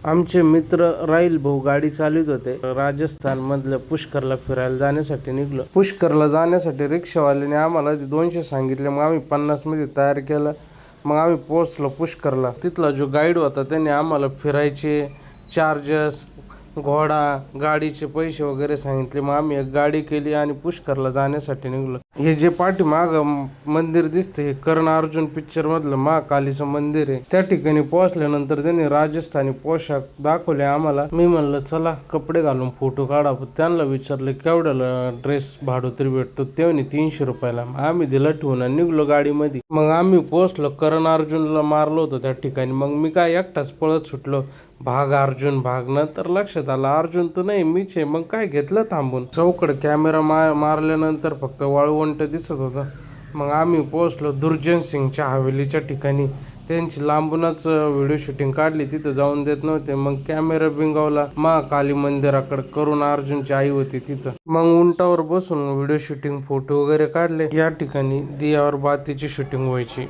आमचे मित्र राहील भाऊ गाडी चालवत होते. राजस्थान मधल्या पुष्करला फिरायला जाण्यासाठी निघलो. पुष्करला जाण्यासाठी रिक्षावाल्याने आम्हाला 200 सांगितले. मग आम्ही 50 मध्ये तयार केलं. मग आम्ही पोहोचलो पुष्करला. तिथला जो गाईड होता त्याने आम्हाला फिरायचे चार्जेस, घोडा, गाडीचे पैसे वगैरे सांगितले. मग आम्ही एक गाडी केली आणि पुष्करला जाण्यासाठी निघलो. हे जे पाठीमाग मंदिर दिसते हे कर्ण अर्जुन पिक्चर मधलं महाकालीचं मंदिर आहे. त्या ठिकाणी पोहोचल्यानंतर त्यांनी राजस्थानी पोशाख दाखवले आम्हाला. मी म्हणलं चला कपडे घालून फोटो काढा. त्यांना विचारलं केवढ्याला ड्रेस भाडोतरी भेटतो. ते म्हणे 300 रुपयाला. आम्ही दिलं ठेवून आणि निघलो गाडीमध्ये. मग आम्ही पोहोचलो. कर्ण अर्जुनला मारलो होतं त्या ठिकाणी. मग मी काय एकटाच पळत सुटलो. भाग अर्जुन भाग. नंतर लक्षात आलं अर्जुन तर नाही मीच आहे. मग काय घेतलं थांबून. चौकड कॅमेरा मारल्यानंतर फक्त वाळवंट दिसत होतं. मग आम्ही पोहोचलो दुर्जन सिंगच्या हवेलीच्या ठिकाणी. त्यांची लांबूनच व्हिडिओ शूटिंग काढली. तिथं जाऊन देत नव्हते. मग कॅमेरा बिंगावला महाकाली मंदिराकडे. करून अर्जुनची आई होती तिथं. मग उंटावर बसून व्हिडिओ शूटिंग फोटो वगैरे काढले. या ठिकाणी दियावर बातीची शूटिंग व्हायची.